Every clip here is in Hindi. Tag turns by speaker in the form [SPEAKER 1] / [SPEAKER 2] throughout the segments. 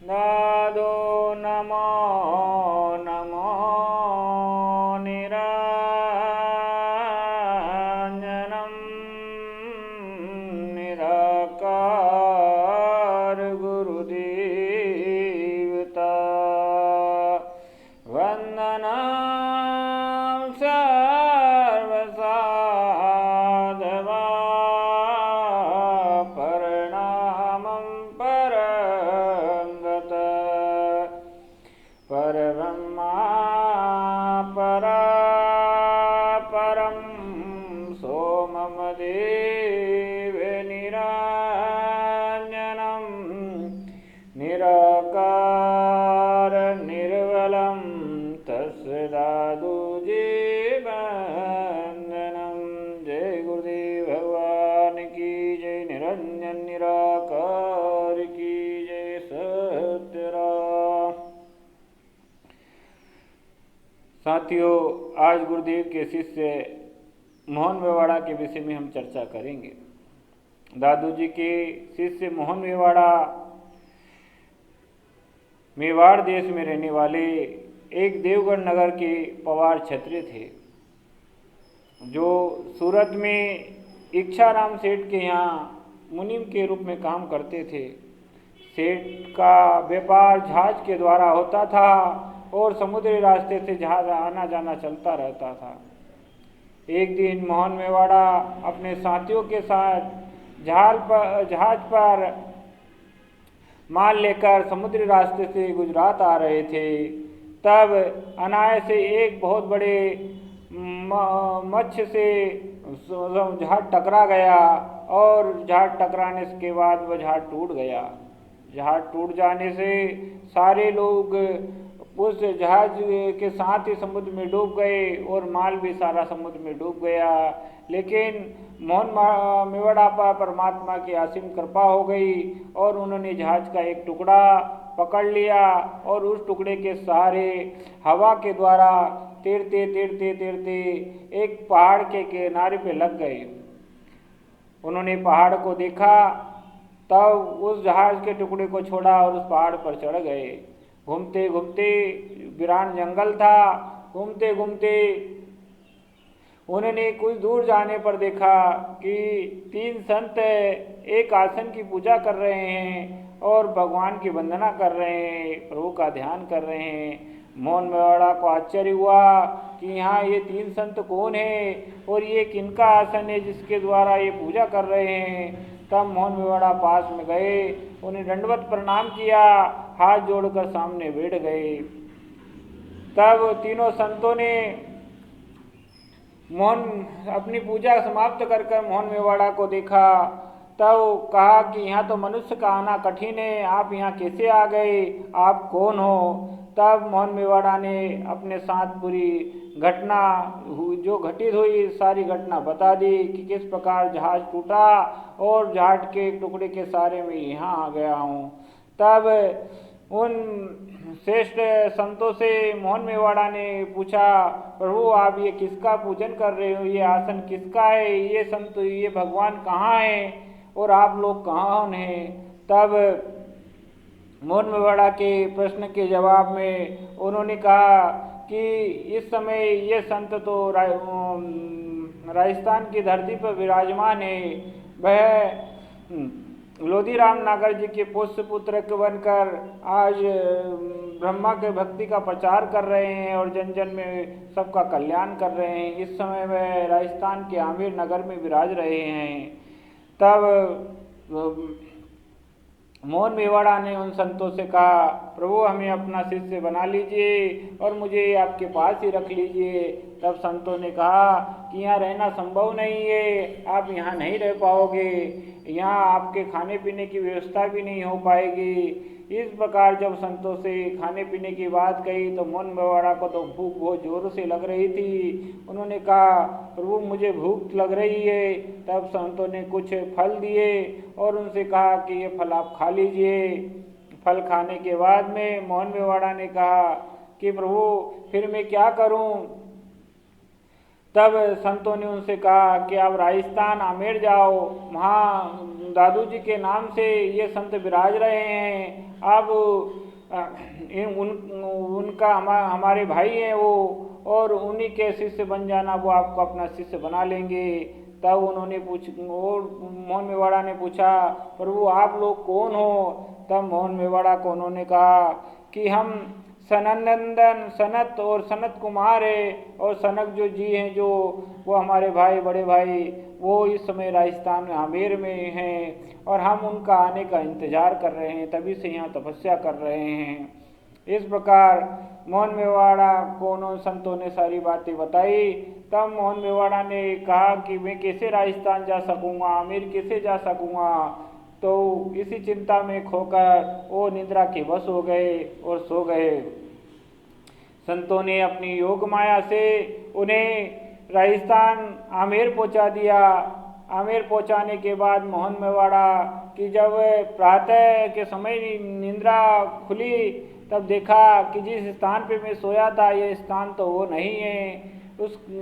[SPEAKER 1] दादो नमो नमो निरञ्जनं निराकार गुरुदेवता वन्दनं सर्वसाधवा प्रणामं परंगत परब्रह्मा परं सोममदेव निरञ्जनं निराकार निर्मलं तस्य दादुजीवन्दनं। जय गुरुदेव भगवान की जय। निरंजन निराकार की जय। सत्यराम। साथियों, आज गुरुदेव के शिष्य मोहन मेवाड़ा के विषय में हम चर्चा करेंगे। दादू जी के शिष्य मोहन मेवाड़ा मेवाड़ देश में रहने वाले एक देवगढ़ नगर के पवार क्षत्रिय थे, जो सूरत में इच्छाराम सेठ के यहाँ मुनीम के रूप में काम करते थे। सेठ का व्यापार जहाज के द्वारा होता था और समुद्री रास्ते से जहाज आना जाना चलता रहता था। एक दिन मोहन मेवाड़ा अपने साथियों के साथ जहाज पर माल लेकर समुद्री रास्ते से गुजरात आ रहे थे। तब अनायास से एक बहुत बड़े मत्स्य से जहाज टकरा गया और जहाज टकराने के बाद वह जहाज टूट गया। जहाज टूट जाने से सारे लोग उस जहाज के साथ ही समुद्र में डूब गए और माल भी सारा समुद्र में डूब गया। लेकिन मोहन मेवाड़ा पर परमात्मा की असीम कृपा हो गई और उन्होंने जहाज का एक टुकड़ा पकड़ लिया और उस टुकड़े के सहारे हवा के द्वारा तैरते तैरते तैरते एक पहाड़ के किनारे पे लग गए। उन्होंने पहाड़ को देखा, तब उस जहाज के टुकड़े को छोड़ा और उस पहाड़ पर चढ़ गए। घूमते घूमते, वीरान जंगल था, घूमते घूमते उन्होंने कुछ दूर जाने पर देखा कि 3 संत एक आसन की पूजा कर रहे हैं और भगवान की वंदना कर रहे हैं, प्रभु का ध्यान कर रहे हैं। मोहन मेवाड़ा को आश्चर्य हुआ कि यहाँ ये 3 संत कौन है और ये किनका आसन है जिसके द्वारा ये पूजा कर रहे हैं। तब मोहन मेवाड़ा पास में गए, उन्हें दंडवत प्रणाम किया, हाथ जोड़कर सामने बैठ गए। तब तीनों संतों ने अपनी पूजा समाप्त कर मोहन मेवाड़ा को देखा। तब कहा कि यहाँ तो मनुष्य का आना कठिन है, आप यहाँ कैसे आ गए, आप कौन हो। तब मोहन मेवाड़ा ने अपने साथ पूरी घटना जो घटित हुई सारी घटना बता दी कि किस प्रकार जहाज टूटा और जहाज के टुकड़े के सहारे में यहाँ आ गया हूँ। तब उन श्रेष्ठ संतों से मोहन मेवाड़ा ने पूछा, प्रभु आप ये किसका पूजन कर रहे हो, ये आसन किसका है, ये संत ये भगवान कहाँ है और आप लोग कहाँ हैं। तब मोहन मेवाड़ा के प्रश्न के जवाब में उन्होंने कहा कि इस समय ये संत तो राजस्थान की धरती पर विराजमान है। वह लोधीराम नागर जी के पुष्य पुत्र बनकर आज ब्रह्मा के भक्ति का प्रचार कर रहे हैं और जन जन में सबका कल्याण कर रहे हैं। इस समय वह राजस्थान के आमेर नगर में विराज रहे हैं। तब मोहन मेवाड़ा ने उन संतों से कहा, प्रभु हमें अपना शिष्य बना लीजिए और मुझे आपके पास ही रख लीजिए। तब संतों ने कहा कि यहाँ रहना संभव नहीं है, आप यहाँ नहीं रह पाओगे, यहाँ आपके खाने पीने की व्यवस्था भी नहीं हो पाएगी। इस प्रकार जब संतों से खाने पीने की बात कही तो मोहन मेवाड़ा को तो भूख बहुत जोरों से लग रही थी। उन्होंने कहा, प्रभु मुझे भूख लग रही है। तब संतों ने कुछ फल दिए और उनसे कहा कि ये फल आप खा लीजिए। फल खाने के बाद में मोहन मेवाड़ा ने कहा कि प्रभु फिर मैं क्या करूं। तब संतों ने उनसे कहा कि आप राजस्थान आमेर जाओ, वहाँ दादू जी के नाम से ये संत विराज रहे हैं। अब उनका हमारे भाई हैं वो, और उन्हीं के शिष्य बन जाना, वो आपको अपना शिष्य बना लेंगे। तब उन्होंने और मोहन मेवाड़ा ने पूछा, प्रभु आप लोग कौन हो? तब मोहन मेवाड़ा को उन्होंने कहा कि हम सनंदन सनत और सनत कुमार है, और सनक जो जी हैं जो, वो हमारे भाई बड़े भाई, वो इस समय राजस्थान में आमेर में हैं, और हम उनका आने का इंतज़ार कर रहे हैं, तभी से यहाँ तपस्या कर रहे हैं। इस प्रकार मोहन मेवाड़ा को उन संतों ने सारी बातें बताई। तब मोहन मेवाड़ा ने कहा कि मैं कैसे राजस्थान जा सकूँगा, आमेर कैसे जा सकूँगा। तो इसी चिंता में खोकर वो निद्रा के वश हो गए और सो गए। संतों ने अपनी योग माया से उन्हें राजस्थान आमेर पहुंचा दिया। आमेर पहुंचाने के बाद मोहन मेवाड़ा की जब प्रातः के समय निद्रा खुली, तब देखा कि जिस स्थान पे मैं सोया था ये स्थान तो वो नहीं है,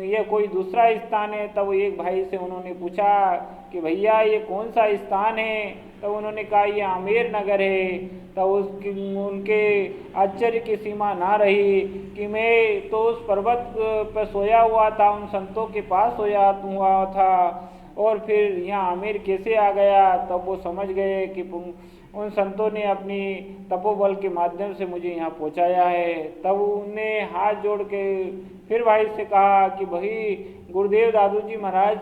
[SPEAKER 1] ये कोई दूसरा स्थान है। तब एक भाई से उन्होंने पूछा कि भैया ये कौन सा स्थान है? तब उन्होंने कहा ये आमेर नगर है। तब उनके आश्चर्य की सीमा ना रही कि मैं तो उस पर्वत पर सोया हुआ था, उन संतों के पास सोया हुआ था, और फिर यहाँ आमेर कैसे आ गया। तब वो समझ गए कि उन संतों ने अपनी तपोबल के माध्यम से मुझे यहाँ पहुँचाया है। तब उनने हाथ जोड़ के फिर भाई से कहा कि भाई गुरुदेव दादू जी महाराज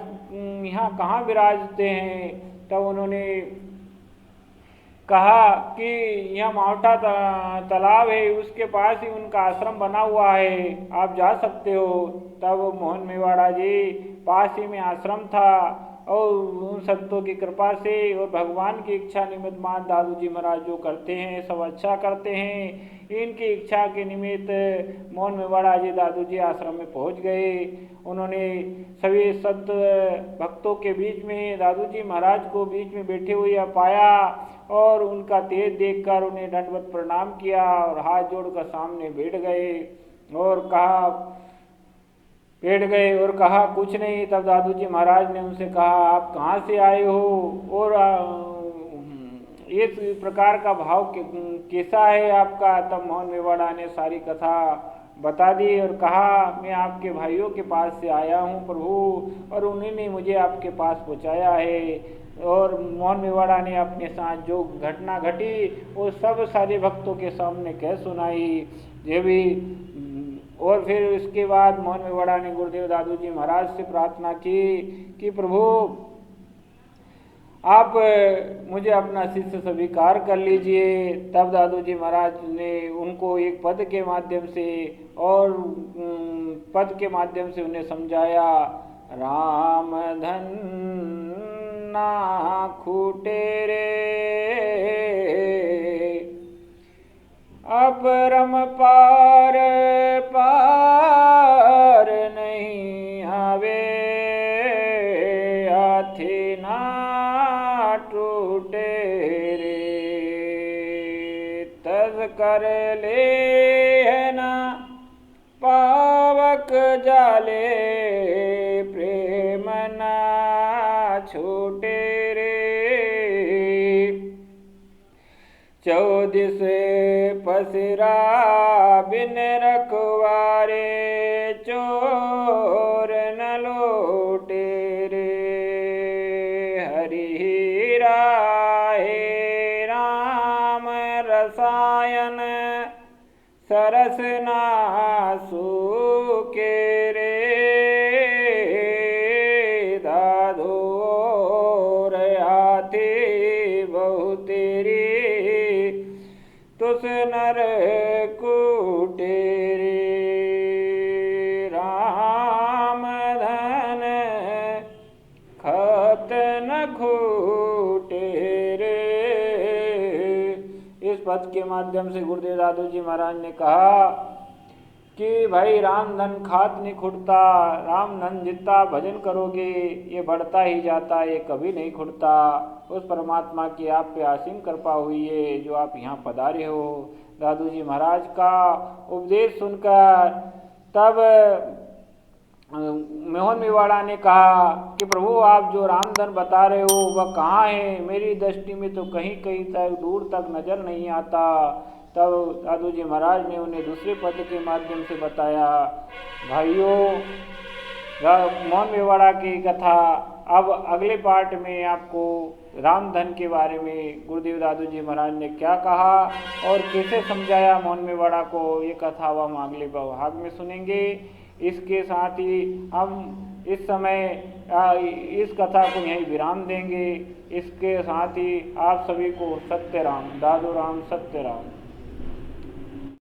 [SPEAKER 1] यहाँ कहाँ विराजते हैं? तब उन्होंने कहा कि यहाँ मावठा तालाब है, उसके पास ही उनका आश्रम बना हुआ है, आप जा सकते हो। तब मोहन मेवाड़ा जी पास ही में आश्रम था, और उन संतों की कृपा से और भगवान की इच्छा निमित्त मान दादू जी महाराज जो करते हैं सब अच्छा करते हैं। इनकी इच्छा के निमित्त मोहन मेवाड़ा जी दादू जी आश्रम में पहुंच गए। उन्होंने सभी संत भक्तों के बीच में दादू जी महाराज को बीच में बैठे हुए पाया, और उनका तेज देखकर उन्हें दंडवत प्रणाम किया और हाथ जोड़कर सामने बैठ गए और कहा कुछ नहीं। तब दादू जी महाराज ने उनसे कहा आप कहाँ से आए हो, और इस प्रकार का भाव कैसा है आपका? तब मोहन मेवाड़ा ने सारी कथा बता दी और कहा मैं आपके भाइयों के पास से आया हूँ प्रभु, और उन्हीं ने मुझे आपके पास पहुँचाया है। और मोहन मेवाड़ा ने अपने साथ जो घटना घटी वो सब सारे भक्तों के सामने कह सुनाई। ये भी और फिर इसके बाद मोहन मेवाड़ा ने गुरुदेव दादू जी महाराज से प्रार्थना की कि प्रभु आप मुझे अपना शिष्य स्वीकार कर लीजिए। तब दादू जी महाराज ने उनको एक पद के माध्यम से उन्हें समझाया, राम धन ना खूटे रे, अपरम पार नहीं आवे, हाथी ना टूटे रे, तज कर ले है ना पावक जाले, प्रेम ना छूटे रे, 14 पसरा बिन रखवारे, चोर न लौटे रे, हरि राहे राम रसायन, सरस ना सूके रे, दादो हाथी बहु तेरी, तुस नर कूटे रे, राम धन खत न खूटे रे। इस पद के माध्यम से गुरुदेव दादू जी महाराज ने कहा कि भाई राम धन खात नहीं खुटता, राम धन जितना भजन करोगे ये बढ़ता ही जाता, ये कभी नहीं खुटता। उस परमात्मा की आप पे असीम कृपा हुई है जो आप यहाँ पधारे हो। दादू जी महाराज का उपदेश सुनकर तब मोहन मेवाड़ा ने कहा कि प्रभु आप जो रामधन बता रहे हो वह कहाँ है, मेरी दृष्टि में तो कहीं कहीं तक दूर तक नज़र नहीं आता। तब दादू जी महाराज ने उन्हें दूसरे पद के माध्यम से बताया। भाइयों, मोहन मेवाड़ा की कथा अब अगले पार्ट में आपको रामधन के बारे में गुरुदेव दादू जी महाराज ने क्या कहा और कैसे समझाया मोहन मेवाड़ा को, ये कथा अब हम अगले भाग में सुनेंगे। इसके साथ ही हम इस समय इस कथा को यहीं विराम देंगे। इसके साथ ही आप सभी को सत्य राम, दादू राम, सत्य राम।